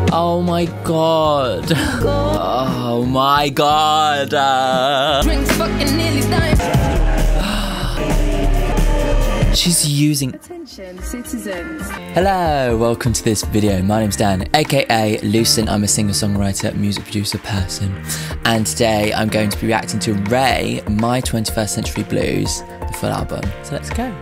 Oh my god. Oh my god. Drinks fucking nearly dying. She's using... Attention, citizens. Hello, welcome to this video. My name's Dan, aka Lucent. I'm a singer-songwriter, music producer person. And today I'm going to be reacting to RAYE, My 21st Century Blues, the full album. So let's go.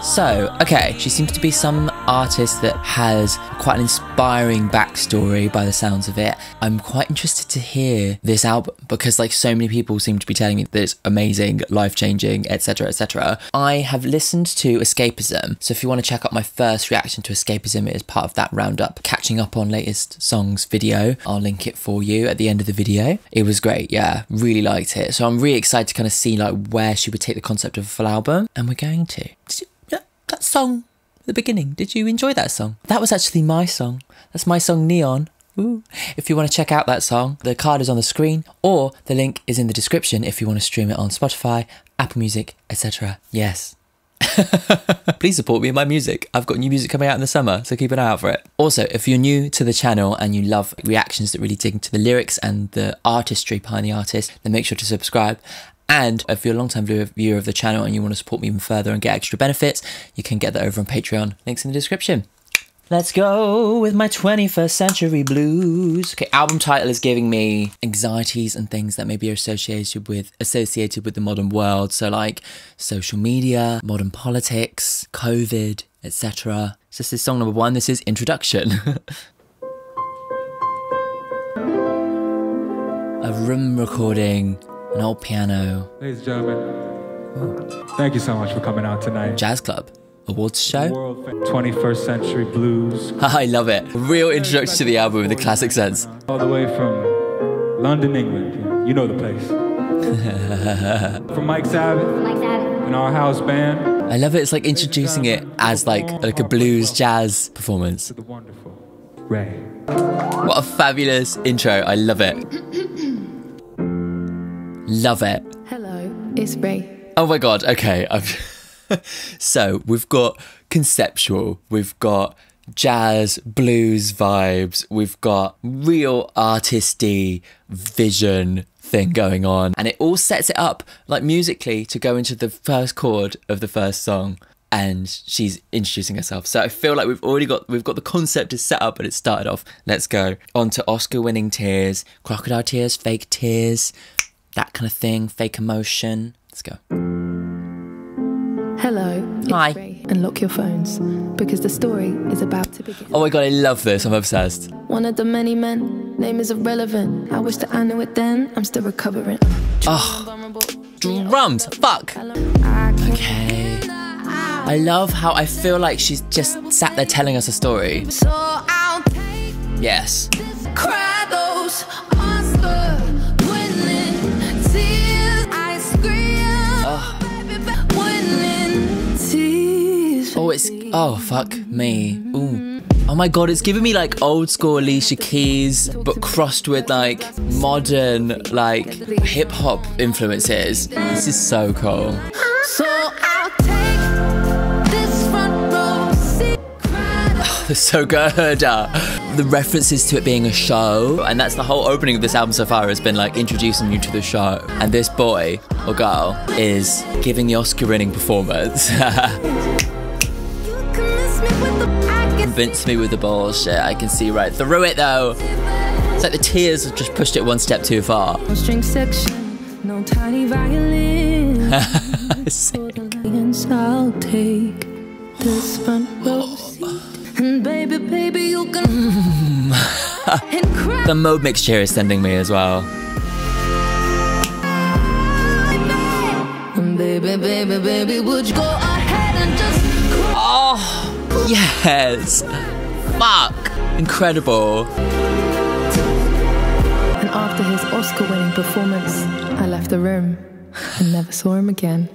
So, okay, she seems to be some artist that has quite an inspiring backstory by the sounds of it. I'm quite interested to hear this album because like so many people seem to be telling me that it's amazing, life-changing, etc, etc. I have listened to Escapism, so if you want to check out my first reaction to Escapism, it is part of that roundup, catching up on latest songs video. I'll link it for you at the end of the video. It was great, yeah, really liked it. So I'm really excited to kind of see like where she would take the concept of a full album, and we're going to. That song at the beginning, did you enjoy that song? That was actually my song. That's my song Neon. Ooh. If you want to check out that song, the card is on the screen or the link is in the description if you want to stream it on Spotify, Apple Music, etc. Yes. Please support me in my music. I've got new music coming out in the summer, so keep an eye out for it. Also, if you're new to the channel and you love reactions that really dig into the lyrics and the artistry behind the artist, then make sure to subscribe. And if you're a long-time viewer of the channel and you want to support me even further and get extra benefits, you can get that over on Patreon. Links in the description. Let's go with my 21st Century Blues. Okay, album title is giving me anxieties and things that may be associated with the modern world. So like social media, modern politics, COVID, etc. So this is song number 1. This is Introduction. A room recording. An old piano. Ladies and gentlemen, thank you so much for coming out tonight. Jazz Club Awards show. 21st Century Blues. I love it. Real introduction to the album in the classic sense. All the way from London, England. You know the place. From Mike Sabbath and our house band. I love it. It's like introducing it as like a blues jazz performance. To the wonderful RAYE. What a fabulous intro. I love it. Love it. Hello, it's RAYE. Oh my god, okay. So we've got conceptual, we've got jazz, blues vibes, we've got real artisty vision thing going on, and it all sets it up like musically to go into the first chord of the first song, and she's introducing herself. So I feel like we've got the concept is set up and it started off. Let's go on to Oscar-winning tears, crocodile tears, fake tears. That kind of thing, fake emotion. Let's go. Hello, it's Hi. RAYE. And lock your phones, because the story is about to begin. Oh my god, I love this. I'm obsessed. One of the many men, name is irrelevant. I wish that I knew it then, I'm still recovering. Oh, drums, fuck. Okay. I love how I feel like she's just sat there telling us a story. So I'll take Yes. cry those Oscar winning tears. I scream, winning tears. Oh, it's... Oh, fuck me. Ooh. Oh my god, it's giving me like old school Alicia Keys, but crossed with like modern, like hip-hop influences. This is so cool. So I'll take this front row seat. It's so good. The references to it being a show, and that's the whole opening of this album so far, has been like introducing you to the show. And this boy or girl is giving the Oscar-winning performance. Convince me with the bullshit. I can see right through it though. It's like the tears have just pushed it one step too far. No string section, no tiny violin. I'll take this front row seat. And baby, you can and cry. The mode mixture is sending me as well. And baby, would you go ahead and just cry? Oh, yes. Fuck. Incredible. And after his Oscar-winning performance, I left the room and never saw him again.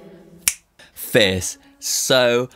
Fierce. So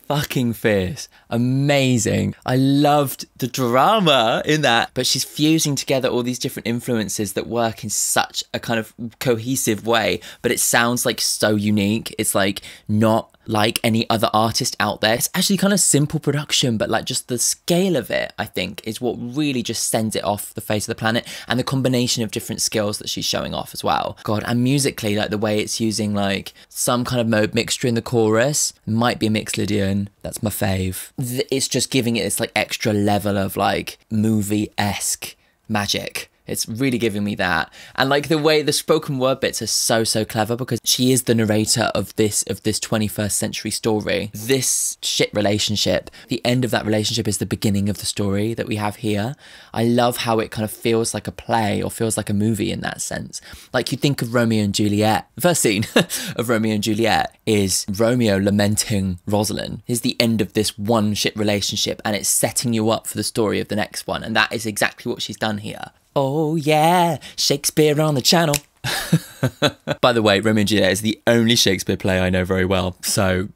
fucking fierce. Amazing. I loved the drama in that, but she's fusing together all these different influences that work in such a kind of cohesive way, but it sounds like so unique. It's like not like any other artist out there. It's actually kind of simple production, but like just the scale of it, I think, is what really just sends it off the face of the planet, and the combination of different skills that she's showing off as well. God, and musically, like the way it's using like some kind of mode mixture in the chorus, might be a Mixolydian, that's my fave. It's just giving it this like extra level of like movie-esque magic. It's really giving me that. And like the way the spoken word bits are so clever, because she is the narrator of this 21st century story. This shit relationship, the end of that relationship is the beginning of the story that we have here. I love how it kind of feels like a play, or feels like a movie in that sense. Like you think of Romeo and Juliet. The first scene of Romeo and Juliet is Romeo lamenting Rosalind. Is the end of this one shit relationship, and it's setting you up for the story of the next one. And that is exactly what she's done here. Oh yeah, Shakespeare on the channel. By the way, Romeo and Juliet is the only Shakespeare play I know very well, so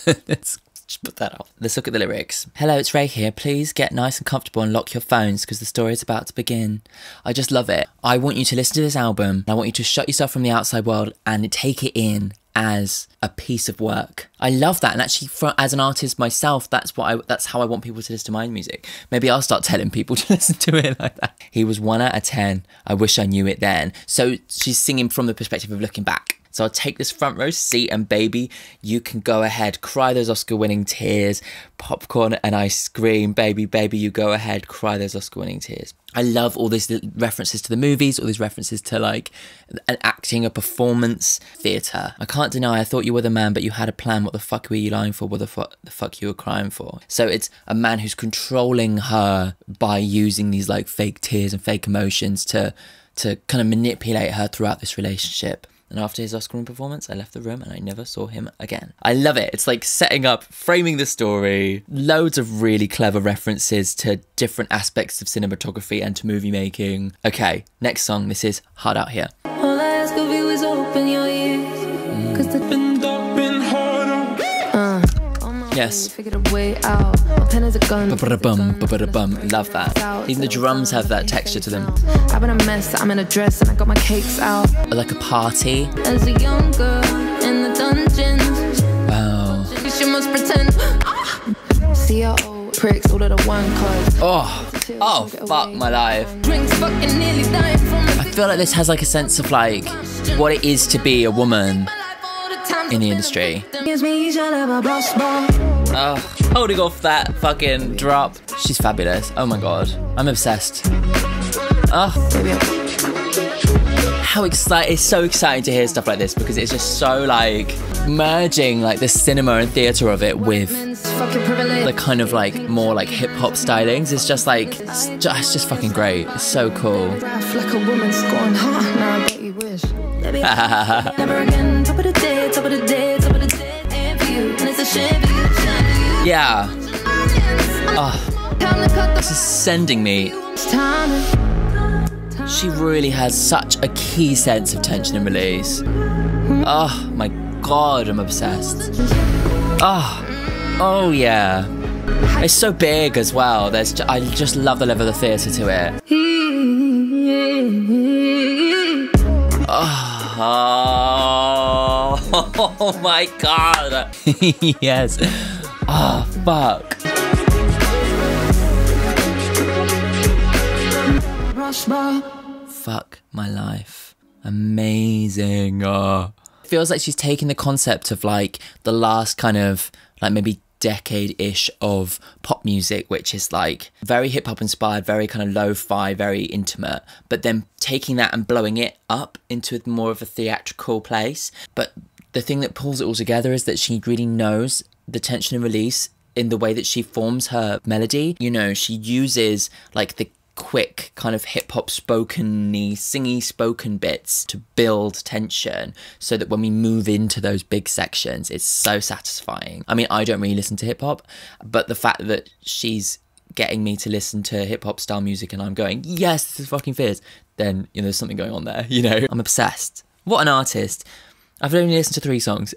let's just put that off. Let's look at the lyrics. Hello, it's Ray here. Please get nice and comfortable and lock your phones, because the story is about to begin. I just love it. I want you to listen to this album. I want you to shut yourself from the outside world and take it in as a piece of work. I love that, and actually, as an artist myself, that's how I want people to listen to my music. Maybe I'll start telling people to listen to it like that. He was 1 out of 10. I wish I knew it then. So she's singing from the perspective of looking back. So I'll take this front row seat, and baby, you can go ahead, cry those Oscar-winning tears, popcorn and ice cream, baby, you go ahead, cry those Oscar-winning tears. I love all these references to the movies, all these references to like an acting, a performance, theatre. I can't deny I thought you were the man, but you had a plan. What the fuck were you lying for? What the fuck you were crying for? So it's a man who's controlling her by using these like fake tears and fake emotions to kind of manipulate her throughout this relationship. And after his Oscar-winning performance, I left the room and I never saw him again. I love it. It's like setting up, framing the story, loads of really clever references to different aspects of cinematography and to movie making. Okay, next song. This is Hard Out Here. All I ask of you is open your ears. Yes. Figured a way out. My pen is a gun. Ba-ba-da-bum. Love that. Even the drums have that texture to them. I've been a mess. I'm in a dress and I got my cakes out. Like a party. As a young girl in the dungeons. Wow. She must pretend. See her old pricks all of the one cause. Oh, fuck my life. Drinks fucking nearly dying from I feel like this has like a sense of like what it is to be a woman in the industry. Oh, holding off that fucking drop. She's fabulous. Oh my god, I'm obsessed. Oh, how exciting! It's so exciting to hear stuff like this, because it's just so like merging like the cinema and theatre of it with the kind of like more like hip hop stylings. It's just like it's just fucking great. It's so cool. Like a woman scoring hot. Now I bet you wish. Never again. Top of the day, top of the day, top of the day. And for you, and it's a shame for you. Yeah. Oh, this is sending me. She really has such a key sense of tension and release. Oh my god, I'm obsessed. Oh yeah. It's so big as well. I just love the level of theatre to it. Oh my god. Yes. Oh, fuck. Fuck my life. Amazing. Oh. It feels like she's taking the concept of like the last kind of like maybe decade-ish of pop music, which is like very hip-hop inspired, very kind of lo-fi, very intimate, but then taking that and blowing it up into more of a theatrical place. But the thing that pulls it all together is that she really knows the tension and release in the way that she forms her melody. You know, she uses like the quick kind of hip-hop spoken-y, singy spoken bits to build tension, so that when we move into those big sections, it's so satisfying. I mean, I don't really listen to hip-hop, but the fact that she's getting me to listen to hip-hop style music and I'm going, yes, this is fucking fierce, then, you know, there's something going on there, you know? I'm obsessed. What an artist. I've only listened to 3 songs.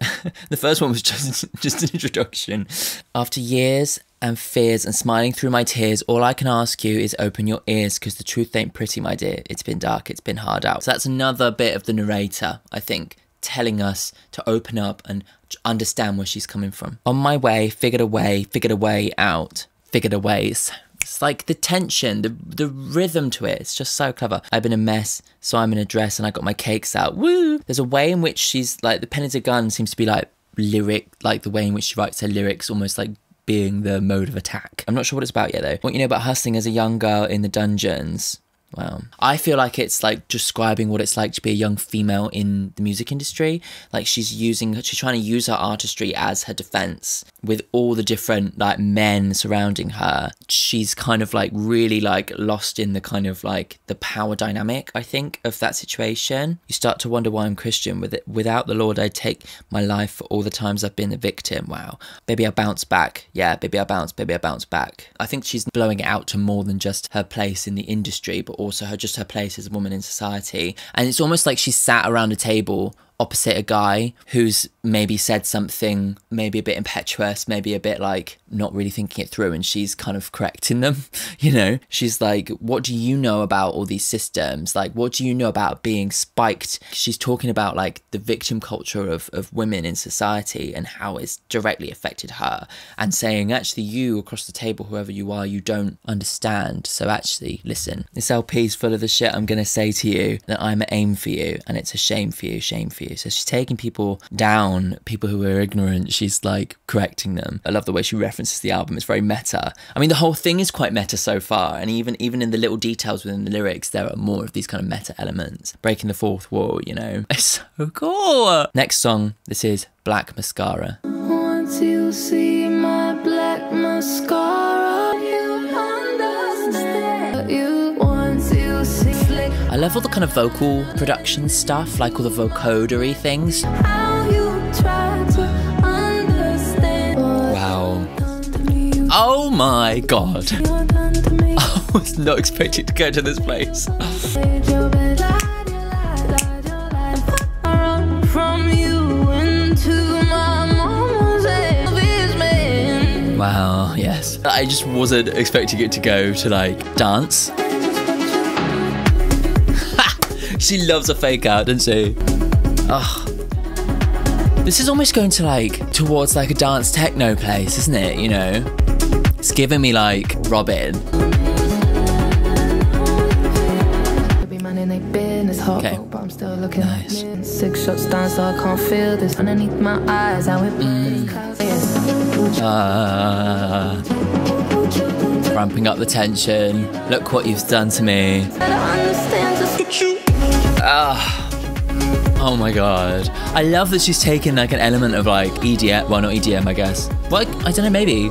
The first one was just an introduction. After years and fears and smiling through my tears. All I can ask you is open your ears, because the truth ain't pretty, my dear. It's been dark, it's been hard out. So that's another bit of the narrator, I think, telling us to open up and understand where she's coming from. On my way, figured a way out, figured a ways. It's like the tension, the rhythm to it. It's just so clever. I've been a mess, so I'm in a dress and I got my cakes out. Woo! There's a way in which she's like, the pen is a gun seems to be like lyric, like the way in which she writes her lyrics, almost like being the mode of attack. I'm not sure what it's about yet though. What you know about hustling as a young girl in the dungeons. Wow. I feel like it's like describing what it's like to be a young female in the music industry. Like she's trying to use her artistry as her defense with all the different like men surrounding her. She's kind of like really like lost in the kind of like the power dynamic, I think, of that situation. You start to wonder why I'm Christian. Without the Lord, I'd take my life for all the times I've been the victim. Wow. Baby, I bounce back. Yeah, baby, I bounce back. I think she's blowing it out to more than just her place in the industry, but also her place as a woman in society. And it's almost like she's sat around a table opposite a guy who's maybe said something maybe a bit impetuous, maybe a bit like not really thinking it through, and she's kind of correcting them. You know, she's like, what do you know about all these systems? Like, what do you know about being spiked? She's talking about like the victim culture of women in society and how it's directly affected her, and saying, actually, you across the table, whoever you are, you don't understand. So actually, listen, this LP's full of the shit I'm gonna say to you, that I'm an aim for you, and it's a shame for you. So she's taking people down, people who are ignorant. She's like correcting them. I love the way she references the album. It's very meta. I mean, the whole thing is quite meta so far, and even in the little details within the lyrics, there are more of these kind of meta elements, breaking the fourth wall, you know. It's so cool. Next song, this is Black Mascara. Once you see my black mascara, you understand. Once you see I love all the kind of vocal production stuff, like all the vocodery things. how you try to understand. Wow. Oh my god. I was not expecting to go to this place. Wow, yes. I just wasn't expecting it to go to like dance. She loves a fake out, doesn't she? Ugh. This is almost going to like towards like a dance techno place, isn't it? You know, it's giving me like Robin. Okay. But I'm still looking nice. 6 shots down, so I can't feel this underneath my eyes. How it Ramping up the tension. Look what you've done to me. Oh my god. I love that she's taken like an element of like EDM, well not EDM I guess. Well, I don't know, maybe.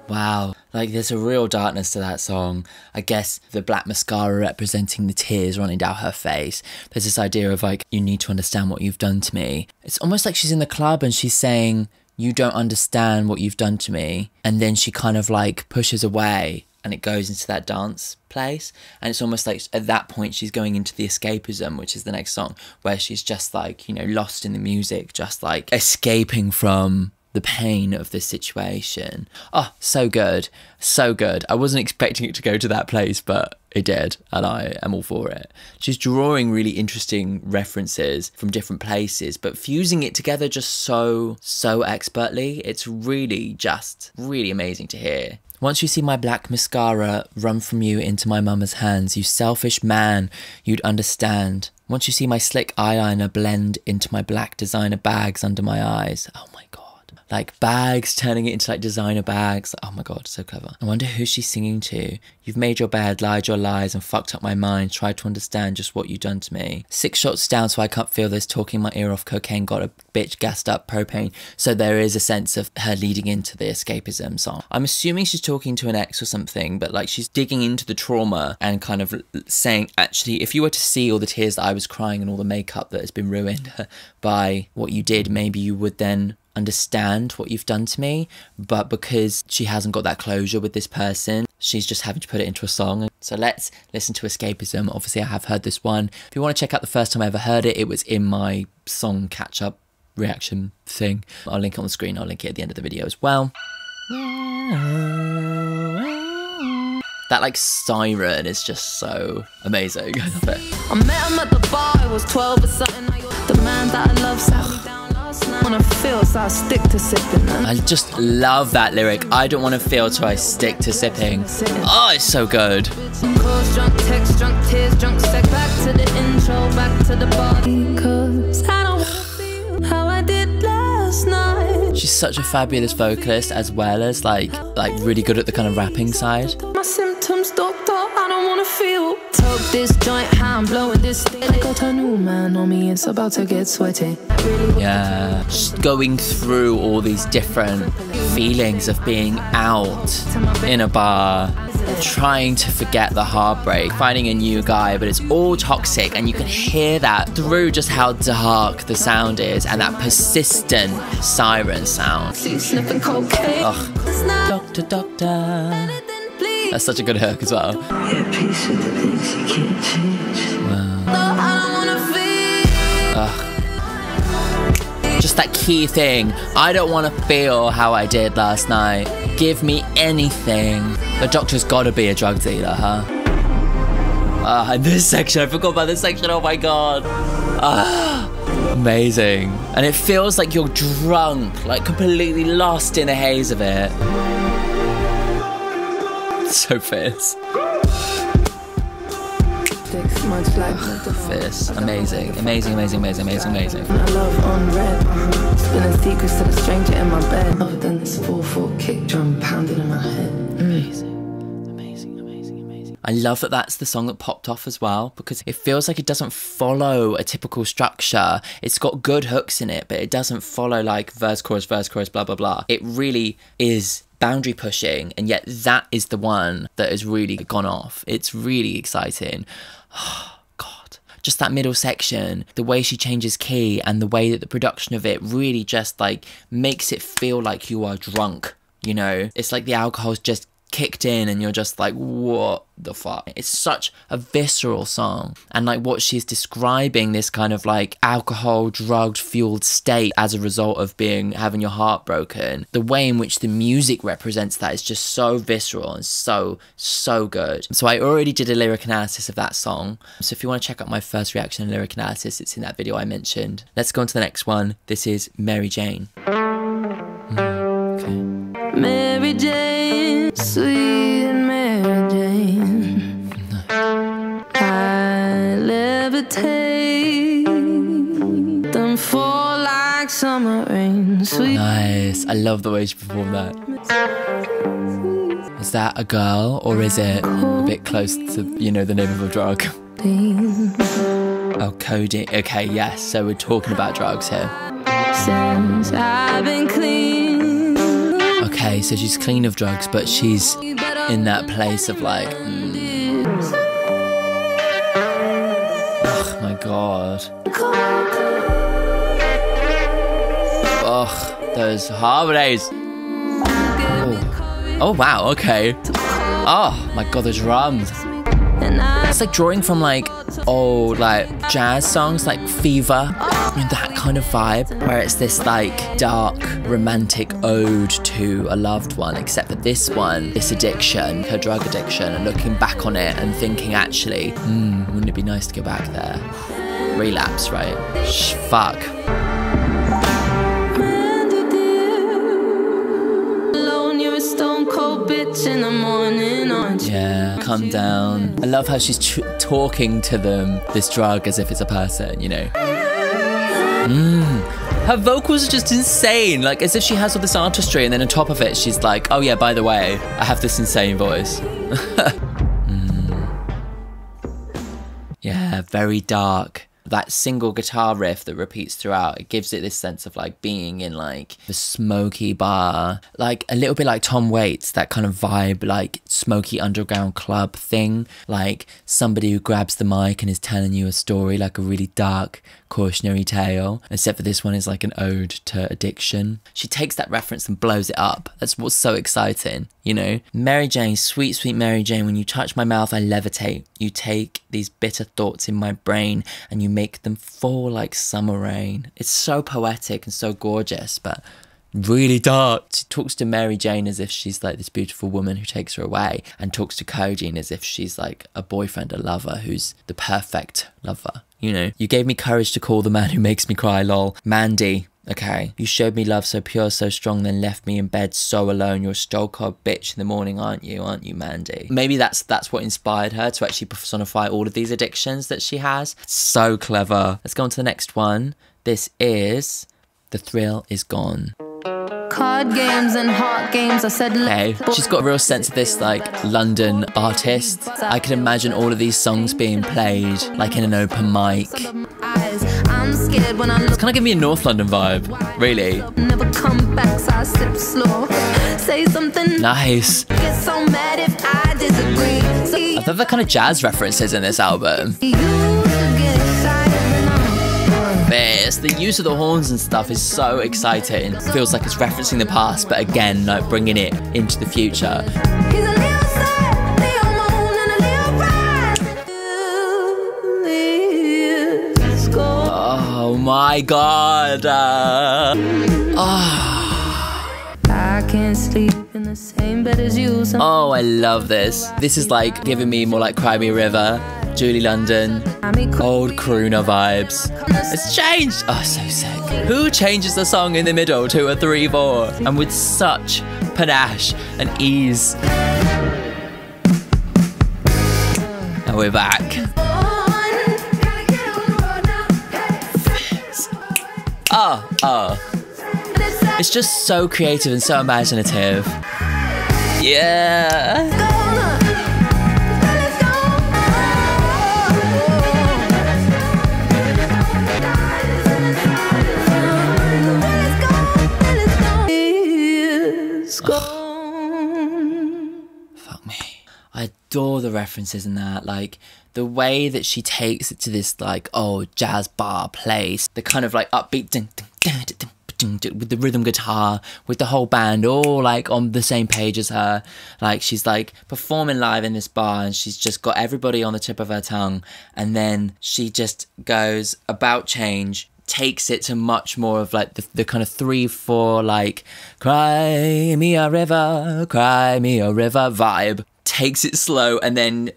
Wow. Like there's a real darkness to that song. I guess the black mascara representing the tears running down her face. There's this idea of like, you need to understand what you've done to me. It's almost like she's in the club and she's saying, you don't understand what you've done to me. And then she kind of like pushes away and it goes into that dance place. And it's almost like at that point she's going into the Escapism, which is the next song, where she's just like, you know, lost in the music, just like escaping from the pain of this situation. Oh, so good. So good. I wasn't expecting it to go to that place, but it did, and I am all for it. She's drawing really interesting references from different places, but fusing it together just so expertly. It's really amazing to hear. Once you see my black mascara run from you into my mama's hands, you selfish man, you'd understand. Once you see my slick eyeliner blend into my black designer bags under my eyes. Oh my god. Like bags, turning it into like designer bags. Oh my god, so clever. I wonder who she's singing to. You've made your bed, lied your lies, and fucked up my mind. Tried to understand just what you've done to me. 6 shots down so I can't feel this. Talking my ear off, cocaine got a bitch gassed up, propane. So there is a sense of her leading into the Escapism song. I'm assuming she's talking to an ex or something, but like she's digging into the trauma and kind of saying, actually, if you were to see all the tears that I was crying and all the makeup that has been ruined by what you did, maybe you would then understand what you've done to me. But because she hasn't got that closure with this person, she's just having to put it into a song. So let's listen to Escapism. Obviously, I have heard this one. If you want to check out the first time I ever heard it, it was in my song catch-up reaction thing. I'll link it on the screen. I'll link it at the end of the video as well. That like siren is just so amazing. I love it. I met him at the bar, I was 12 or something. The man that I love sat me down last night. Wanna feel, so I stick to sipping. I just love that lyric. I don't want to feel, so I stick to sipping. Oh, it's so good. Calls, drunk text, drunk tears, drunk sex. Back to the intro, back to the body. Cause I don't wanna feel how I did last night. She's such a fabulous vocalist, as well as like really good at the kind of rapping side. My symptoms, doctor, I don't wanna feel. Took this joint, how I'm blowing this stick. I got a new man on me, it's about to get sweaty. Yeah, just going through all these different feelings of being out in a bar, trying to forget the heartbreak, finding a new guy, but it's all toxic, and you can hear that through just how dark the sound is and that persistent siren sound. Sniffing cocaine. Ugh. Doctor, doctor. That's such a good hook as well. Yeah, peace with the things you can't change. Wow. I don't wanna feel. Ugh. Just that key thing. I don't want to feel how I did last night. Give me anything. The doctor's got to be a drug dealer, huh? And this section, I forgot about this section. Oh my god. Amazing. And it feels like you're drunk, like completely lost in a haze of it. So fierce. Fierce. Amazing. Amazing, amazing, amazing, amazing, amazing. I love on red. Spilling secrets to the stranger in my bed. Other than this 4/4 kick drum pounding in my head. Amazing. Amazing, amazing, amazing. I love that that's the song that popped off as well, because it feels like it doesn't follow a typical structure. It's got good hooks in it, but it doesn't follow like verse, chorus, blah, blah, blah. It really is boundary pushing, and yet that is the one that has really gone off. It's really exciting. Oh, God. Just that middle section, the way she changes key and the way that the production of it really just like makes it feel like you are drunk, you know? It's like the alcohol's just kicked in and you're just like, what the fuck? It's such a visceral song, and like what she's describing, this kind of like alcohol drugged fueled state as a result of having your heart broken, the way in which the music represents that is just so visceral and so good. So I already did a lyric analysis of that song, so if you want to check out my first reaction and lyric analysis, it's in that video I mentioned. Let's go on to the next one. This is Mary Jane. Okay. Mary Jane, sweet Mary Jane. I levitate, then fall like summer rain. Sweet. Nice. I love the way she performed that. Is that a girl, or is it a bit close to, you know, the name of a drug? Oh, codeine. Okay, yes. So we're talking about drugs here. Since I've been clean. Okay, so she's clean of drugs, but she's in that place of like, oh my god. Ugh, those harmonies. Oh wow, okay. Oh my god, those drums. It's like drawing from like old like jazz songs, like Fever, and that kind of vibe, where it's this like dark romantic ode to a loved one, except that this one, this addiction, her drug addiction, and looking back on it and thinking, actually, wouldn't it be nice to go back there? Relapse, right? Fuck. In the morning, yeah, calm down. I love how she's talking to them, this drug, as if it's a person, you know. Her vocals are just insane, like as if she has all this artistry, and then on top of it she's like, oh yeah, by the way, I have this insane voice. Yeah, very dark. that single guitar riff that repeats throughout, it gives it this sense of like being in like the smoky bar, like a little bit like Tom Waits, that kind of vibe, like smoky underground club thing, like somebody who grabs the mic and is telling you a story, like a really dark cautionary tale, except for this one is like an ode to addiction. She takes that reference and blows it up. That's what's so exciting, you know? Mary Jane, sweet, sweet Mary Jane, when you touch my mouth I levitate. You take these bitter thoughts in my brain and you make them fall like summer rain. It's so poetic and so gorgeous, but really dark. She talks to Mary Jane as if she's like this beautiful woman who takes her away, and talks to Codeine as if she's like a boyfriend, a lover who's the perfect lover. You know, you gave me courage to call the man who makes me cry, lol. Mandy, okay. You showed me love so pure, so strong, then left me in bed so alone. You're a stole-cold bitch in the morning, aren't you, Mandy? Maybe that's what inspired her to actually personify all of these addictions that she has. So clever. Let's go on to the next one. This is The Thrill Is Gone. Card games and heart games, I said. Hey, she's got a real sense of this like London artist. I can imagine all of these songs being played like in an open mic. I'm scared when I look. It's kind of giving me a North London vibe, really. Never come back, so I slip slow. Say something. Nice. Get so mad if I disagree. So I love the kind of jazz references in this album. you get excited when I'm This, the use of the horns and stuff is so exciting. Feels like it's referencing the past, but again, like bringing it into the future. He's a Leo sun, Leo moon, and a Leo rise. Let's go. Oh my god. I can't sleep in the same bed as you. Oh, I love this. This is like giving me more like Cry Me a River, Julie London, old crooner vibes. It's changed. Oh, so sick. Who changes the song in the middle to a 3/4 and with such panache and ease? And we're back. Oh. It's just so creative and so imaginative. Yeah. Fuck me. I adore the references in that, like the way that she takes it to this like jazz bar place, the kind of like upbeat ding, ding, ding, ding, ding, with the rhythm guitar, with the whole band all like on the same page as her. Like she's like performing live in this bar and she's just got everybody on the tip of her tongue, and then she just goes about change, takes it to much more of like the kind of 3/4 like cry me a river vibe, takes it slow, and then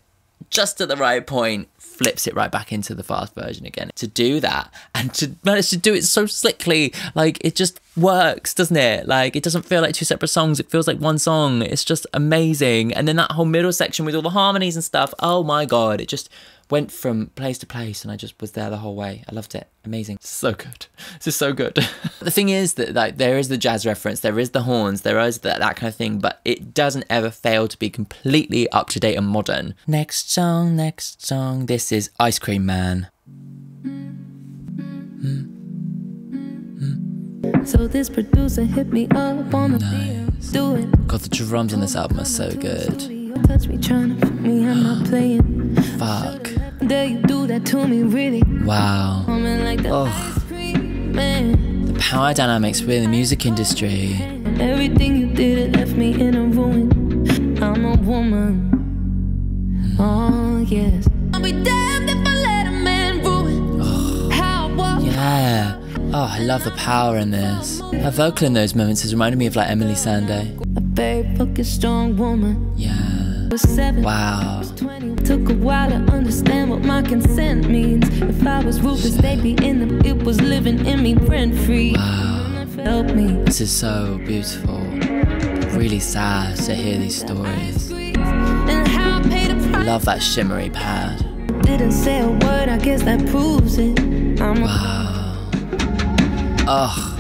just at the right point flips it right back into the fast version again. To do that and to manage to do it so slickly, like it just works, doesn't it? Like it doesn't feel like two separate songs, it feels like one song. It's just amazing. And then that whole middle section with all the harmonies and stuff, oh my god, it just went from place to place and I just was there the whole way. I loved it. Amazing. So good. This is so good. The thing is that like there is the jazz reference, there is the horns, there is that kind of thing, but it doesn't ever fail to be completely up to date and modern. Next song. This is Ice Cream Man. So this producer hit me up on the nice. Do it. God, the drums on this album are so good. Touch me, trying to put me, I'm not playing. Fuck. Dare you do that to me, really? Wow. Like the ice cream man. The power dynamics within the music industry. Everything you did, it left me in a ruin. I'm a woman. Oh, yes. I'll be damned if I let a man ruin. How I walk. Yeah. Oh, I love the power in this. Her vocal in those moments has reminded me of like Emily Sandé. A very fucking strong woman. Yeah. Wow. Took a while to understand what my consent means. If I was ruthless, they'd be in them. It was living in me rent free. Wow. Help me. This is so beautiful. Really sad to hear these stories. Love that shimmery pad. Didn't say a word, I guess that proves it. Wow. Ugh.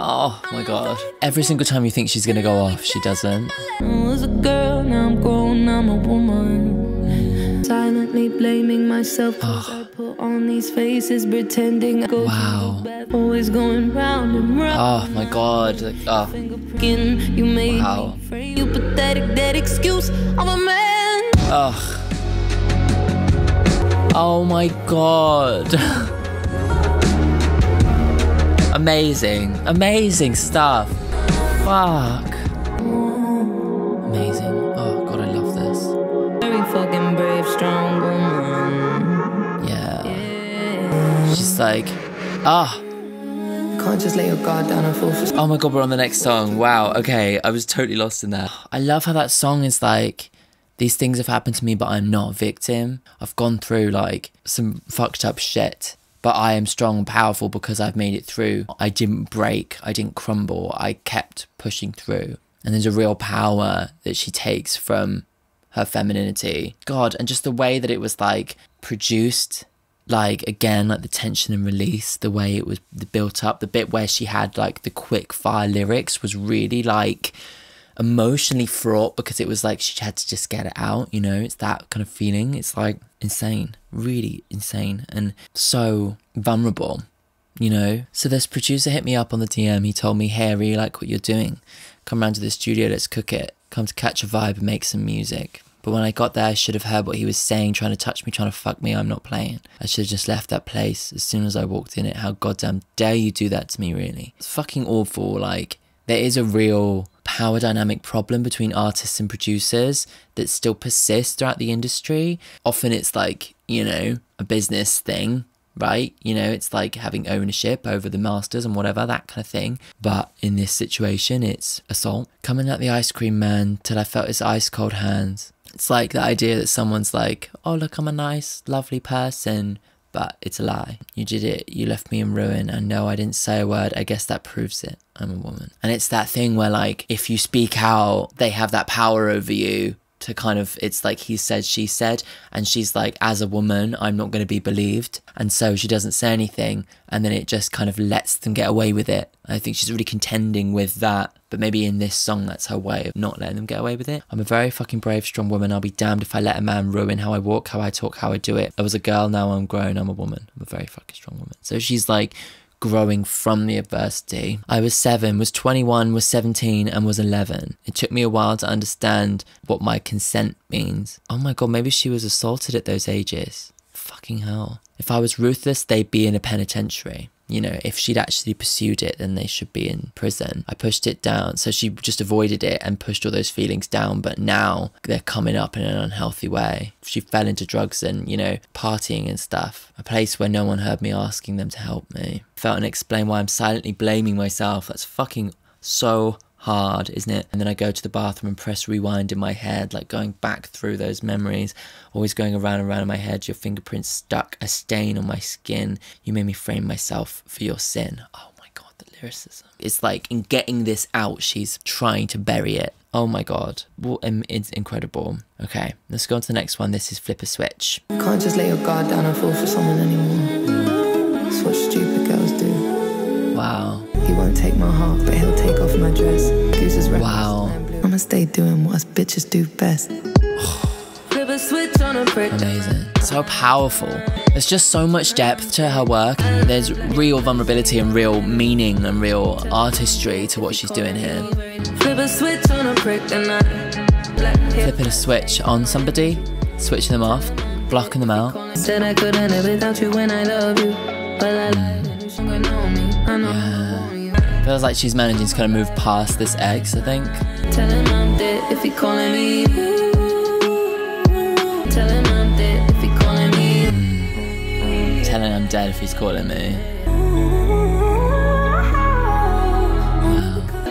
Oh my god. Every single time you think she's gonna go off, she doesn't. I was a girl, now I'm grown, I'm a woman. Silently blaming myself 'cause I put on these faces, pretending I go Wow. to the bath, always going round and round. Oh my god. Like, oh. You made Wow. me afraid. You pathetic, that excuse of a man. Ugh. Oh my god. Amazing. Amazing stuff. Fuck. Amazing. Oh god, I love this. Very fucking brave, strong woman. Yeah. She's like, Can't just lay your guard down and fall for. oh my god, we're on the next song. Wow, okay, I was totally lost in that. I love how that song is like, these things have happened to me, but I'm not a victim. I've gone through like some fucked up shit, but I am strong and powerful because I've made it through. I didn't break, I didn't crumble, I kept pushing through. And there's a real power that she takes from her femininity. God, and just the way that it was like produced, like again, like the tension and release, the way it was built up, the bit where she had like the quick fire lyrics was really like emotionally fraught because it was like she had to just get it out, you know. It's that kind of feeling. It's like insane, really insane, and so vulnerable, you know. So this producer hit me up on the DM. He told me, hey, I really like what you're doing, come round to the studio, let's cook it, come to catch a vibe and make some music. But when I got there, I should have heard what he was saying, trying to touch me, trying to fuck me. I'm not playing. I should have just left that place as soon as I walked in it. How goddamn dare you do that to me, really? It's fucking awful. Like, there is a real power dynamic problem between artists and producers that still persists throughout the industry. Often it's like, you know, a business thing, right? You know, it's like having ownership over the masters and whatever, that kind of thing. But in this situation, it's assault. Coming at the ice cream man till I felt his ice cold hands. It's like the idea that someone's like, oh, look, I'm a nice, lovely person, but it's a lie. You did it. You left me in ruin. And no, I didn't say a word. I guess that proves it. I'm a woman. And it's that thing where like, if you speak out, they have that power over you to kind of, it's like he said, she said, and she's like, as a woman, I'm not going to be believed. And so she doesn't say anything, and then it just kind of lets them get away with it. I think she's really contending with that, but maybe in this song, that's her way of not letting them get away with it. I'm a very fucking brave, strong woman. I'll be damned if I let a man ruin how I walk, how I talk, how I do it. I was a girl, now I'm grown, I'm a woman. I'm a very fucking strong woman. So she's like growing from the adversity. I was 7, was 21, was 17, and was 11. It took me a while to understand what my consent means. Oh my god, maybe she was assaulted at those ages. Fucking hell. If I was ruthless, they'd be in a penitentiary. You know, if she'd actually pursued it, then they should be in prison. I pushed it down. So she just avoided it and pushed all those feelings down. But now they're coming up in an unhealthy way. She fell into drugs and, you know, partying and stuff. A place where no one heard me asking them to help me. Felt and explain why I'm silently blaming myself. That's fucking so hard, isn't it? And then I go to the bathroom and press rewind in my head, like going back through those memories, always going around and around in my head. Your fingerprints stuck, a stain on my skin. You made me frame myself for your sin. Oh my god, the lyricism. It's like in getting this out, she's trying to bury it. Oh my god, it's incredible. Okay, let's go on to the next one. This is Flip a Switch. Can't just lay your guard down and fall for someone anymore. That's what stupid girls do. Wow. He won't take my heart, but he'll take off my dress. Gooses Wow. I'ma stay doing what us bitches do best. Flip a switch on a prick. Amazing. So powerful. There's just so much depth to her work. There's real vulnerability and real meaning and real artistry to what she's doing here. Flip a switch on a prick and Flipping a switch on somebody, switching them off, blocking them out. Said I couldn't live without you when I love you. But I lied, you should know me. I know. Yeah. Feels like she's managing to kind of move past this ex, I think. Tell him I'm dead if he calling me. Tell him I'm dead if he calling me. Telling I'm dead if he's calling me.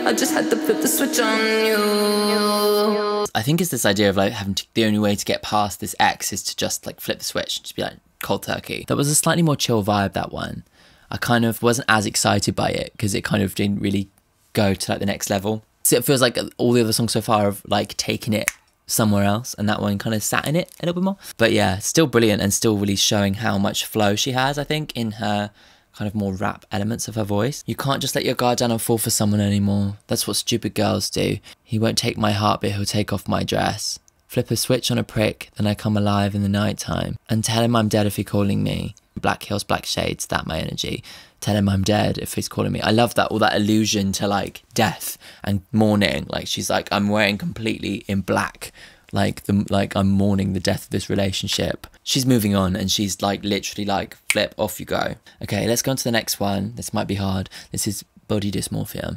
I just had to flip the switch on you. I think it's this idea of like having to, the only way to get past this ex is to just like flip the switch, just be like cold turkey. That was a slightly more chill vibe, that one. I kind of wasn't as excited by it because it kind of didn't really go to like the next level. So it feels like all the other songs so far have like taken it somewhere else, and that one kind of sat in it a little bit more. But yeah, still brilliant and still really showing how much flow she has, I think, in her kind of more rap elements of her voice. You can't just let your guard down and fall for someone anymore. That's what stupid girls do. He won't take my heart, but he'll take off my dress. Flip a switch on a prick, then I come alive in the night time. And tell him I'm dead if he's calling me. Black heels, black shades, that my energy. Tell him I'm dead if he's calling me. I love that, all that allusion to like death and mourning. Like she's like, I'm wearing completely in black. Like I'm mourning the death of this relationship. She's moving on and she's like literally like, flip, off you go. Okay, let's go on to the next one. This might be hard. This is Body Dysmorphia.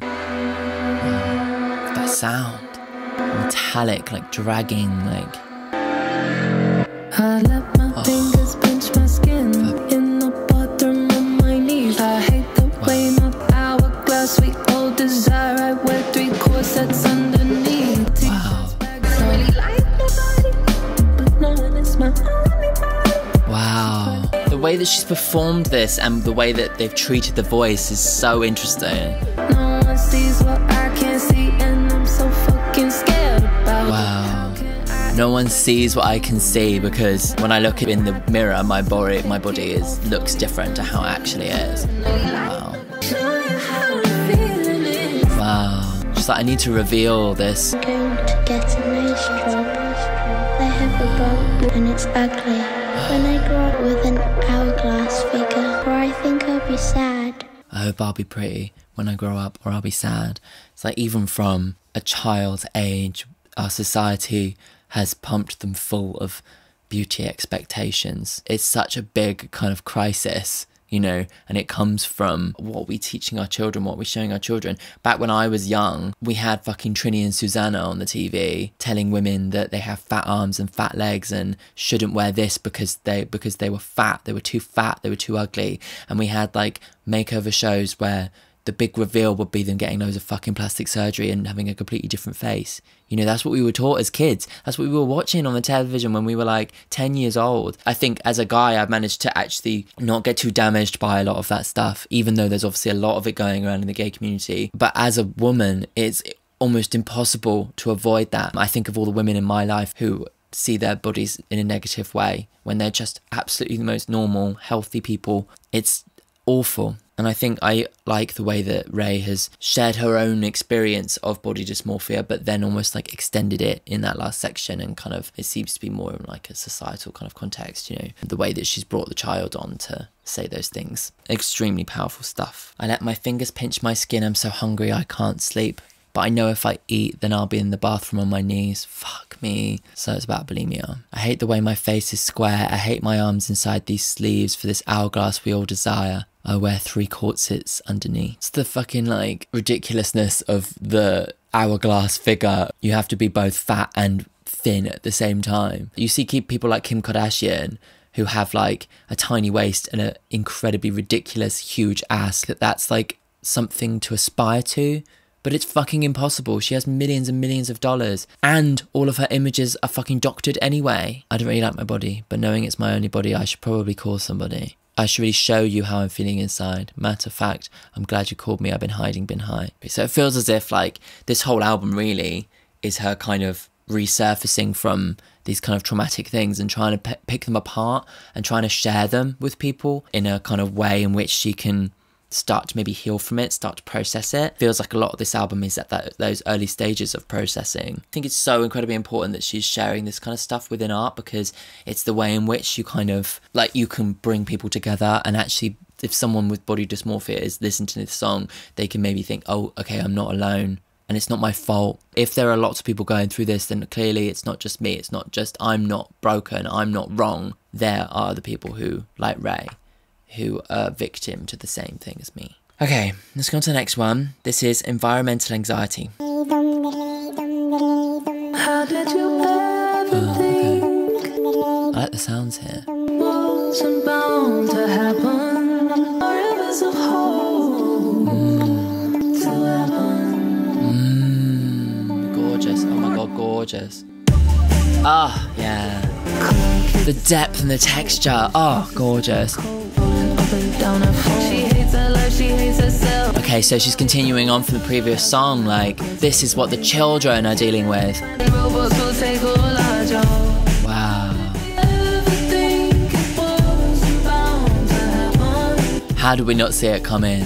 That sound. Metallic, like dragging, like. I let my fingers pinch my skin in the bathroom on my knees. I hate the way my hourglass we all desire. I wear 3 corsets underneath. Wow. I really like my body, but no one is my only body. Wow. The way that she's performed this and the way that they've treated the voice is so interesting. No one sees what I can't see, and I'm so fucking scared about. Wow. No one sees what I can see, because when I look in the mirror, my body looks different to how it actually is. Wow. Wow. Just like, I need to reveal this. I'm going to get a nose job. They have a bowl and it's ugly. When I grow up with an hourglass figure, or I think I'll be sad. I hope I'll be pretty when I grow up, or I'll be sad. It's like, even from a child's age, our society has pumped them full of beauty expectations. It's such a big kind of crisis, you know, and it comes from what we're teaching our children, what we're showing our children. Back when I was young, we had fucking Trini and Susanna on the TV telling women that they have fat arms and fat legs and shouldn't wear this because they were fat, they were too fat, they were too ugly. And we had like makeover shows where the big reveal would be them getting loads of fucking plastic surgery and having a completely different face. You know, that's what we were taught as kids. That's what we were watching on the television when we were like 10 years old. I think as a guy, I've managed to actually not get too damaged by a lot of that stuff, even though there's obviously a lot of it going around in the gay community. But as a woman, it's almost impossible to avoid that. I think of all the women in my life who see their bodies in a negative way when they're just absolutely the most normal, healthy people. It's awful. And I think I like the way that RAYE has shared her own experience of body dysmorphia, but then almost like extended it in that last section, and kind of, it seems to be more in like a societal kind of context, you know, the way that she's brought the child on to say those things. Extremely powerful stuff. I let my fingers pinch my skin, I'm so hungry I can't sleep. But I know if I eat, then I'll be in the bathroom on my knees. Fuck me. So it's about bulimia. I hate the way my face is square. I hate my arms inside these sleeves for this hourglass we all desire. I wear 3 corsets underneath. It's the fucking like ridiculousness of the hourglass figure. You have to be both fat and thin at the same time. You see people like Kim Kardashian who have like a tiny waist and an incredibly ridiculous huge ass. That's like something to aspire to. But it's fucking impossible. She has millions and millions of dollars, and all of her images are fucking doctored anyway. I don't really like my body, but knowing it's my only body, I should probably call somebody. I should really show you how I'm feeling inside. Matter of fact, I'm glad you called me. I've been hiding, been high. So it feels as if like this whole album really is her kind of resurfacing from these kind of traumatic things and trying to pick them apart and trying to share them with people in a kind of way in which she can start to maybe heal from it, start to process it. Feels like a lot of this album is at those early stages of processing. I think it's so incredibly important that she's sharing this kind of stuff within art, because it's the way in which you kind of, like, you can bring people together, and actually if someone with body dysmorphia is listening to this song, they can maybe think, oh, okay, I'm not alone. And it's not my fault. If there are lots of people going through this, then clearly it's not just me. It's not just I'm not broken, I'm not wrong. There are other people who, like RAYE, who are victim to the same thing as me. Okay, let's go on to the next one. This is environmental anxiety. How did you ever think I like the sounds here. wasn't bound to happen? Rivers of hope to heaven. Gorgeous. Oh my god, gorgeous. Ah, yeah. The depth and the texture. Oh, gorgeous. Okay, so she's continuing on from the previous song, like, this is what the children are dealing with. Wow. How did we not see it come in?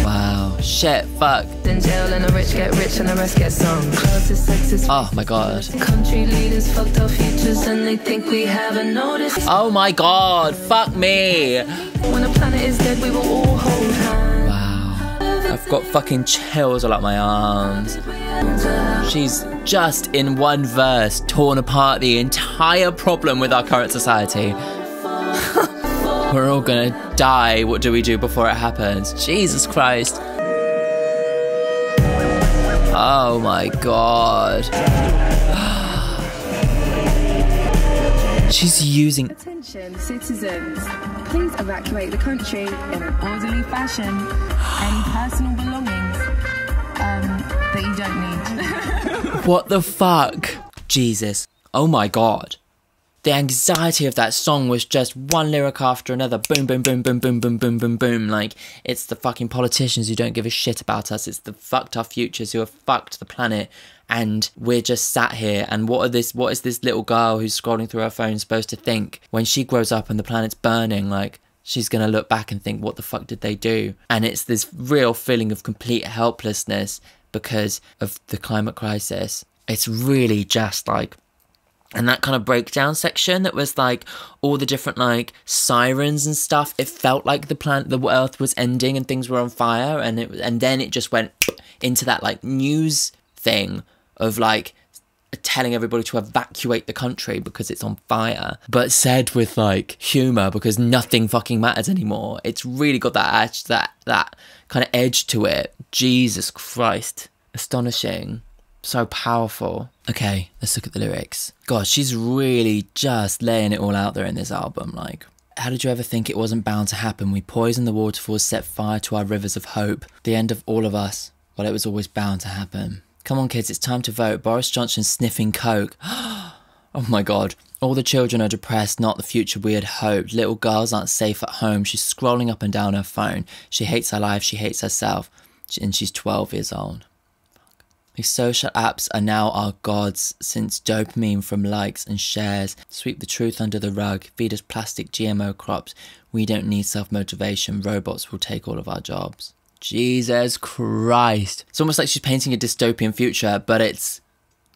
Wow, shit. shit, fuck. In jail and the rich get rich and the rest get some. Closest sexist. Oh my god. Country leaders fucked our futures and they think we haven't noticed. Oh my god, fuck me. When the planet is dead, we will all hold hands. Wow. I've got fucking chills all up my arms. She's just in one verse torn apart the entire problem with our current society. We're all gonna die. What do we do before it happens? Jesus Christ. Oh my god. She's using... Attention, citizens. Please evacuate the country in an orderly fashion. Any personal belongings that you don't need. What the fuck? Jesus. Oh my god. The anxiety of that song was just one lyric after another. Boom, boom, boom, boom, boom, boom, boom, boom, boom. Like, it's the fucking politicians who don't give a shit about us. It's the fucked our futures who have fucked the planet. And we're just sat here. And what is this little girl who's scrolling through her phone supposed to think? When she grows up and the planet's burning, like, she's going to look back and think, what the fuck did they do? And it's this real feeling of complete helplessness because of the climate crisis. It's really just like... And that kind of breakdown section that was like all the different like sirens and stuff. It felt like the earth was ending and things were on fire. And then it just went into that like news thing of like telling everybody to evacuate the country because it's on fire. But said with like humor because nothing fucking matters anymore. It's really got that edge, that kind of edge to it. Jesus Christ. Astonishing. So powerful. Okay, let's look at the lyrics. God, she's really just laying it all out there in this album. Like, how did you ever think it wasn't bound to happen? We poisoned the waterfalls, set fire to our rivers of hope. The end of all of us. Well, it was always bound to happen. Come on, kids, it's time to vote. Boris Johnson sniffing coke. Oh my God. All the children are depressed, not the future we had hoped. Little girls aren't safe at home. She's scrolling up and down her phone. She hates her life. She hates herself. And she's 12 years old. These social apps are now our gods, since dopamine from likes and shares sweep the truth under the rug, feed us plastic GMO crops. We don't need self-motivation. Robots will take all of our jobs. Jesus Christ. It's almost like she's painting a dystopian future, but it's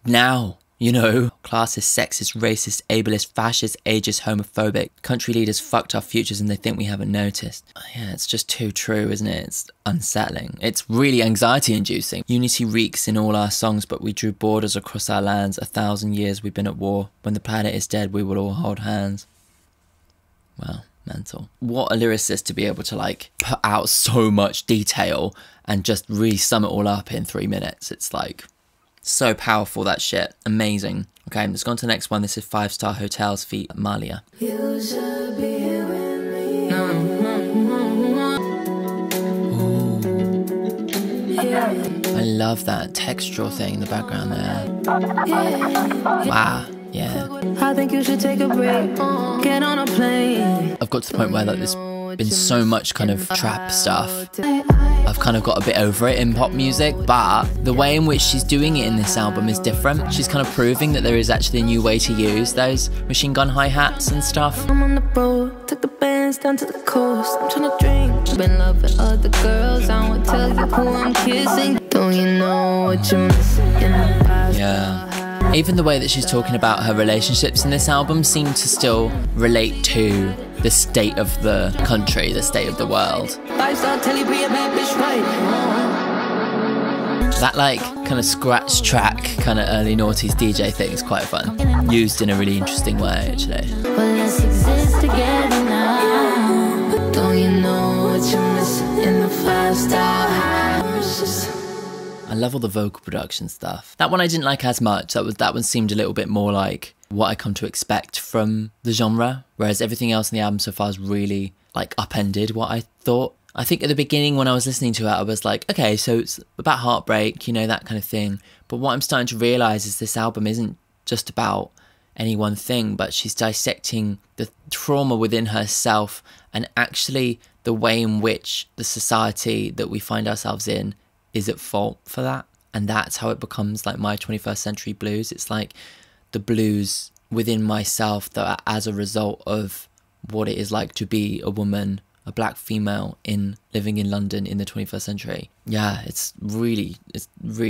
now, you know. Classist, sexist, racist, ableist, fascist, ageist, homophobic. Country leaders fucked our futures and they think we haven't noticed. Yeah, it's just too true, isn't it? It's unsettling. It's really anxiety-inducing. Unity reeks in all our songs, but we drew borders across our lands. 1,000 years we've been at war. When the planet is dead, we will all hold hands. Well, mental. What a lyricist to be able to like put out so much detail and just really sum it all up in 3 minutes. It's like so powerful, that shit. Amazing. Okay, let's go on to the next one. This is 5 Star Hotels feat Malia. You should be here with me. I love that textural thing in the background there. Wow. Yeah. I think you should take a break. Get on a plane. I've got to the point where like there's been so much kind of trap stuff. I've kind of got a bit over it in pop music, but the way in which she's doing it in this album is different. She's kind of proving that there is actually a new way to use those machine gun hi-hats and stuff. I'm on the road, took the bands down to the coast. I'm trying to drink. Been loving other girls. I won't tell you who I'm kissing. Don't you know what you're missing in the past? Yeah. Even the way that she's talking about her relationships in this album seem to still relate to the state of the country, the state of the world. 5-star telly, be a bad bitch, right? That like kind of scratch track, kind of early noughties DJ thing is quite fun. Used in a really interesting way, actually. Well, let's exist together now. But don't you know what you're missing in the 5-star house? I love all the vocal production stuff. That one I didn't like as much. That one seemed a little bit more like what I come to expect from the genre, whereas everything else in the album so far is really like upended what I thought. I think at the beginning when I was listening to it, I was like, okay, so it's about heartbreak, you know, that kind of thing. But what I'm starting to realise is this album isn't just about any one thing, but she's dissecting the trauma within herself and actually the way in which the society that we find ourselves in is at fault for that. And that's how it becomes like my 21st century blues. It's like the blues within myself that are as a result of what it is like to be a woman, a black female living in London in the 21st century. Yeah, it's really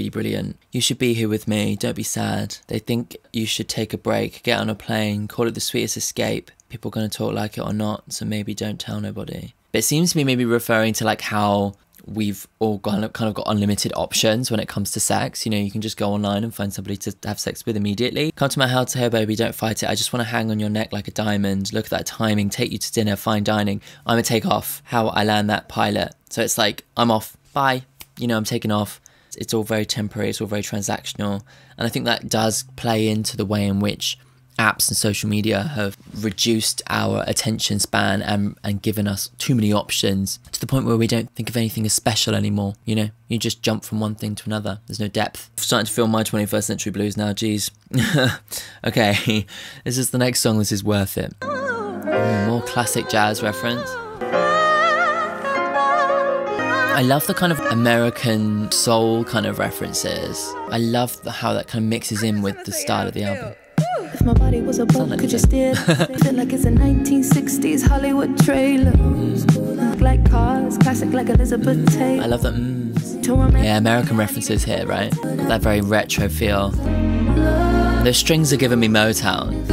brilliant. You should be here with me, don't be sad. They think you should take a break, get on a plane, call it the sweetest escape. People are going to talk like it or not, so maybe don't tell nobody. But it seems to be maybe referring to like how we've all kind of got unlimited options when it comes to sex. You know, you can just go online and find somebody to have sex with immediately. Come to my house, hey baby, don't fight it. I just want to hang on your neck like a diamond. Look at that timing, take you to dinner, fine dining. I'm gonna take off. How I land that pilot. So it's like, I'm off, bye. You know, I'm taking off. It's all very temporary, it's all very transactional. And I think that does play into the way in which apps and social media have reduced our attention span and given us too many options to the point where we don't think of anything as special anymore. You know, you just jump from one thing to another. There's no depth. I'm starting to feel my 21st century blues now, geez. Okay, this is the next song. This is Worth It. More classic jazz reference. I love the kind of American soul kind of references. I love how that kind of mixes in with the style of the album. If my body was a boat, could you steer? Feel like it's a 1960s Hollywood trailer. Like cars, classic like Elizabeth Taylor. I love that. Yeah, American references here, right? That very retro feel. The strings are giving me Motown.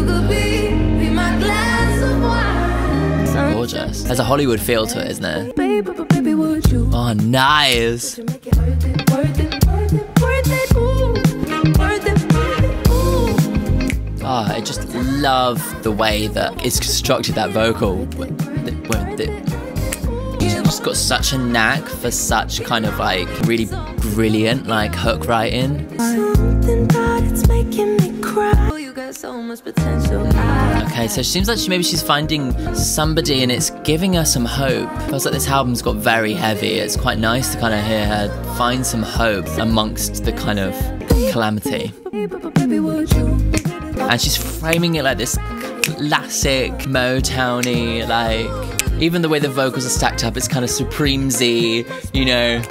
Gorgeous. There's a Hollywood feel to it, isn't there? Oh, nice. Oh, I just love the way that it's constructed, that vocal. He's just got such a knack for such kind of like really brilliant like hook writing. Okay, so it seems like maybe she's finding somebody and it's giving her some hope. Feels like this album's got very heavy. It's quite nice to kind of hear her find some hope amongst the kind of calamity. And she's framing it like this classic Motowny, like even the way the vocals are stacked up, it's kind of Supreme-y, you know.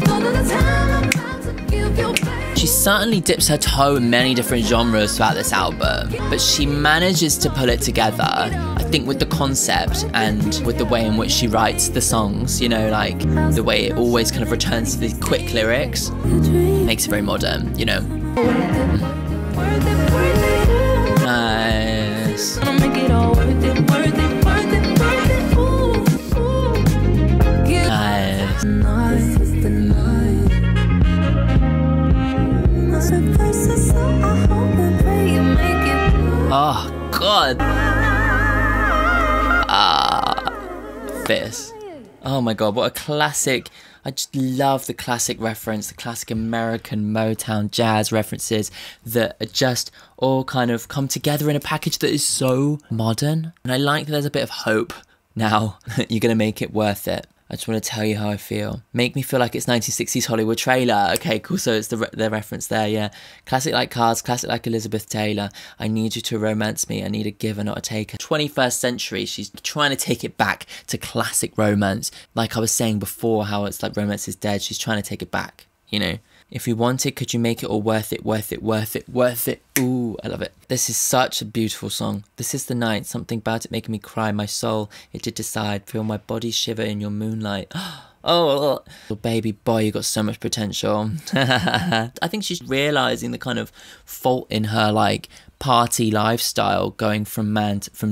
She certainly dips her toe in many different genres throughout this album, but she manages to pull it together, I think, with the concept and with the way in which she writes the songs, you know, like the way it always kind of returns to these quick lyrics. Makes it very modern, you know. Nice. Oh God. This. Oh my God, what a classic. I just love the classic reference, the classic American Motown jazz references that are just all kind of come together in a package that is so modern. And I like that there's a bit of hope now that you're going to make it worth it. I just want to tell you how I feel. Make me feel like it's 1960s Hollywood trailer. Okay, cool. So it's the reference there, yeah. Classic like cars, classic like Elizabeth Taylor. I need you to romance me. I need a giver, not a taker. 21st century, she's trying to take it back to classic romance. Like I was saying before, how it's like romance is dead. She's trying to take it back, you know. If you want it, could you make it all worth it, worth it, worth it, worth it? Ooh, I love it. This is such a beautiful song. This is the night, something about it making me cry. My soul, it did decide. Feel my body shiver in your moonlight. Oh, baby boy, you got so much potential. I think she's realising the kind of fault in her, like, party lifestyle, going from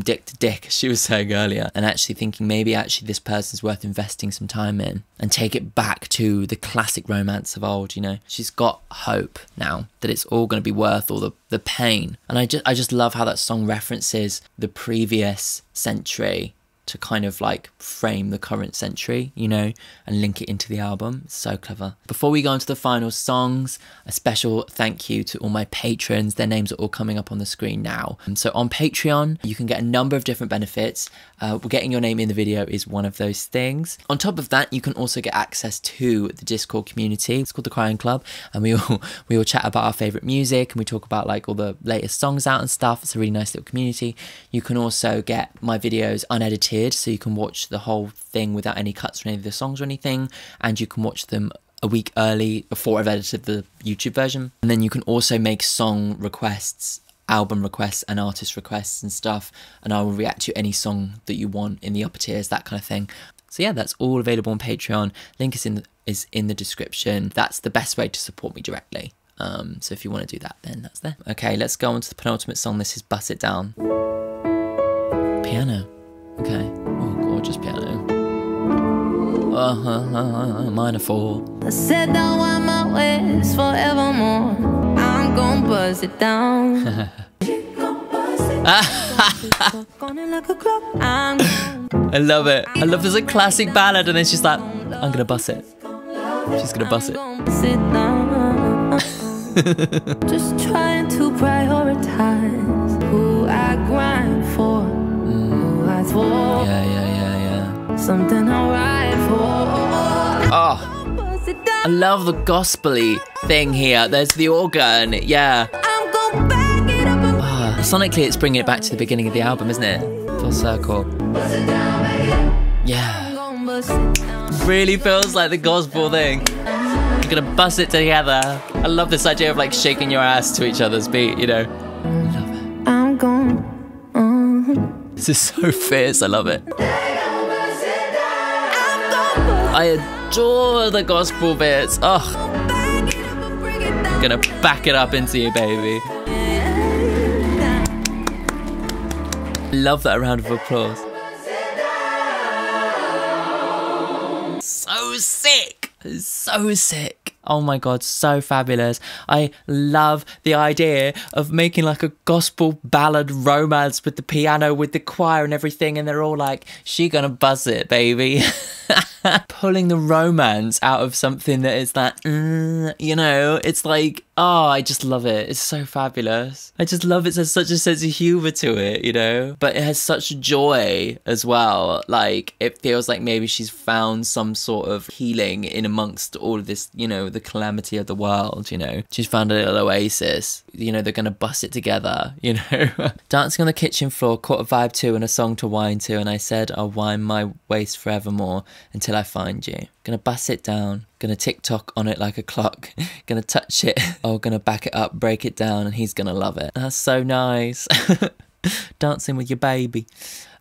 dick to dick, as she was saying earlier, and actually thinking maybe actually this person's worth investing some time in and take it back to the classic romance of old, you know. She's got hope now that it's all going to be worth all the pain. And I just love how that song references the previous century to kind of like frame the current century, you know, and link it into the album. It's so clever. Before we go into the final songs, a special thank you to all my patrons. Their names are all coming up on the screen now. And so on Patreon, you can get a number of different benefits. Getting your name in the video is one of those things. On top of that, you can also get access to the Discord community. It's called the Crying Club, and we all chat about our favorite music, and we talk about like all the latest songs out and stuff. It's a really nice little community. You can also get my videos unedited, so you can watch the whole thing without any cuts from any of the songs or anything, and you can watch them a week early before I've edited the YouTube version. And then you can also make song requests, album requests and artist requests and stuff, and I will react to any song that you want in the upper tiers, that kind of thing. So yeah, that's all available on Patreon. Link is in the description. That's the best way to support me directly. So if you want to do that, then that's there. Okay, let's go on to the penultimate song. This is Bust It Down. Piano. Okay. Oh, gorgeous piano. Minor 4. I said I want my ways forevermore. I'm gonna buzz it down. I love it. I love there's a classic ballad and then she's like, I'm gonna bust it. She's gonna bust it. Just trying to prioritize who I grind for, who I for. Yeah. Something I ride for. Oh, I love the gospel-y thing here. There's the organ, yeah. I'm gonna back it up. Oh, sonically, it's bringing it back to the beginning of the album, isn't it? Full circle. Yeah. Really feels like the gospel thing. You're gonna bust it together. I love this idea of like shaking your ass to each other's beat, you know. I love it. I'm gonna. This is so fierce. I love it. I adore the gospel bits. Oh, I'm gonna back it up into you, baby. Love that round of applause. So sick. So sick. Oh my god, so fabulous. I love the idea of making like a gospel ballad romance with the piano, with the choir and everything, and they're all like, she gonna buzz it, baby. Pulling the romance out of something that is that, you know, it's like, oh, I just love it. It's so fabulous. I just love it. It has such a sense of humour to it, you know, but it has such joy as well. Like, it feels like maybe she's found some sort of healing in amongst all of this, you know, the calamity of the world, you know. She's found a little oasis, you know, they're gonna bust it together, you know. Dancing on the kitchen floor, caught a vibe to and a song to whine to, and I said I'll whine my waist forevermore until I find you. Gonna bust it down, gonna tick-tock on it like a clock, gonna touch it, oh, gonna back it up, break it down, and he's gonna love it. That's so nice. Dancing with your baby.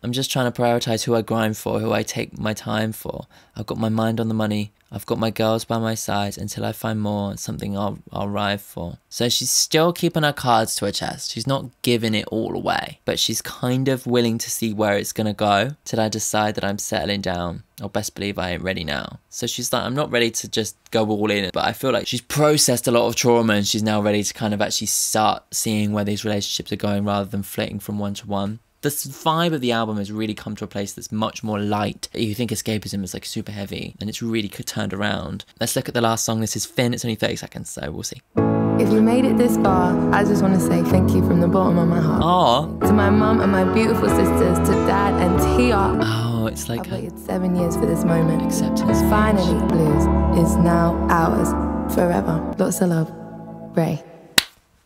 I'm just trying to prioritise who I grind for, who I take my time for. I've got my mind on the money. I've got my girls by my side until I find more, something I'll ride for. So she's still keeping her cards to her chest. She's not giving it all away, but she's kind of willing to see where it's gonna go till I decide that I'm settling down. I'll best believe I ain't ready now. So she's like, I'm not ready to just go all in, but I feel like she's processed a lot of trauma and she's now ready to kind of actually start seeing where these relationships are going rather than flitting from one to one. The vibe of the album has really come to a place that's much more light. You think Escapism is like super heavy and it's really turned around. Let's look at the last song. This is Finn. It's only 30 seconds, so we'll see. If you made it this far, I just want to say thank you from the bottom of my heart. Aww. To my mum and my beautiful sisters, to Dad and Tia. Oh, it's like I've waited 7 years for this moment. acceptance. Finally, blues is now ours forever. Lots of love, Ray.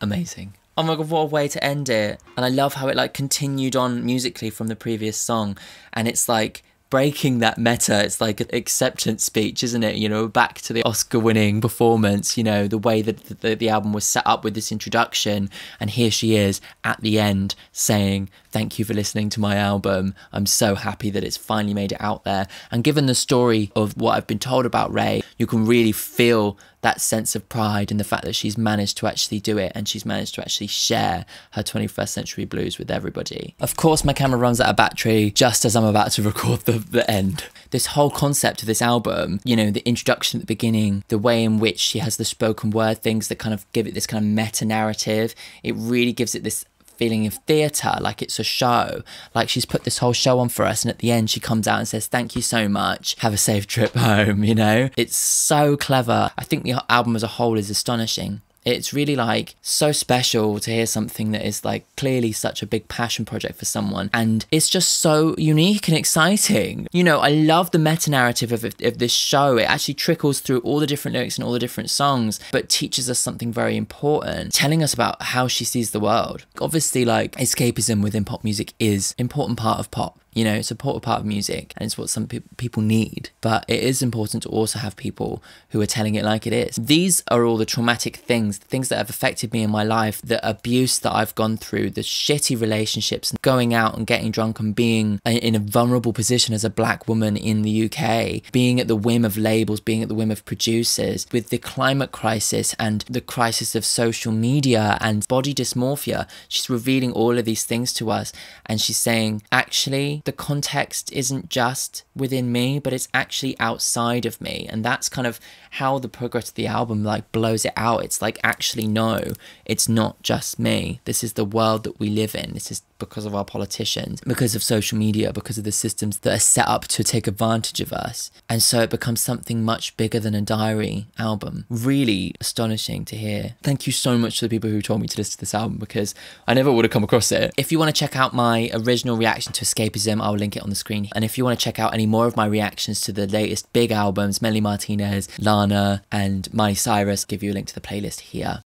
Amazing. Oh my god, what a way to end it. And I love how it like continued on musically from the previous song. And it's like breaking that meta. It's like an acceptance speech, isn't it? You know, back to the Oscar-winning performance, you know, the way that the album was set up with this introduction. And here she is at the end saying, thank you for listening to my album. I'm so happy that it's finally made it out there. And given the story of what I've been told about RAYE, you can really feel that sense of pride in the fact that she's managed to actually do it and she's managed to actually share her 21st century blues with everybody. Of course, my camera runs out of battery just as I'm about to record the end. This whole concept of this album, you know, the introduction at the beginning, the way in which she has the spoken word things that kind of give it this kind of meta narrative, it really gives it this feeling of theatre, like it's a show, like she's put this whole show on for us, and at the end she comes out and says thank you so much, have a safe trip home, you know. It's so clever. I think the album as a whole is astonishing. It's really like so special to hear something that is like clearly such a big passion project for someone, and it's just so unique and exciting. You know, I love the meta narrative of this show. It actually trickles through all the different lyrics and all the different songs, but teaches us something very important, telling us about how she sees the world. Obviously, like, escapism within pop music is an important part of pop. You know, it's a important part of music and it's what some people need. But it is important to also have people who are telling it like it is. These are all the traumatic things that have affected me in my life, the abuse that I've gone through, the shitty relationships, going out and getting drunk and being in a vulnerable position as a black woman in the UK, being at the whim of labels, being at the whim of producers, with the climate crisis and the crisis of social media and body dysmorphia. She's revealing all of these things to us, and she's saying, actually, the context isn't just within me, but it's actually outside of me. And that's kind of how the progress of the album like blows it out. It's like, actually, no, it's not just me. This is the world that we live in. This is because of our politicians, because of social media, because of the systems that are set up to take advantage of us. And so it becomes something much bigger than a diary album. Really astonishing to hear. Thank you so much to the people who told me to listen to this album, because I never would have come across it. If you want to check out my original reaction to Escapism, I'll link it on the screen. And if you want to check out any more of my reactions to the latest big albums, Melly Martinez, Lana, and Miley Cyrus, I'll give you a link to the playlist here.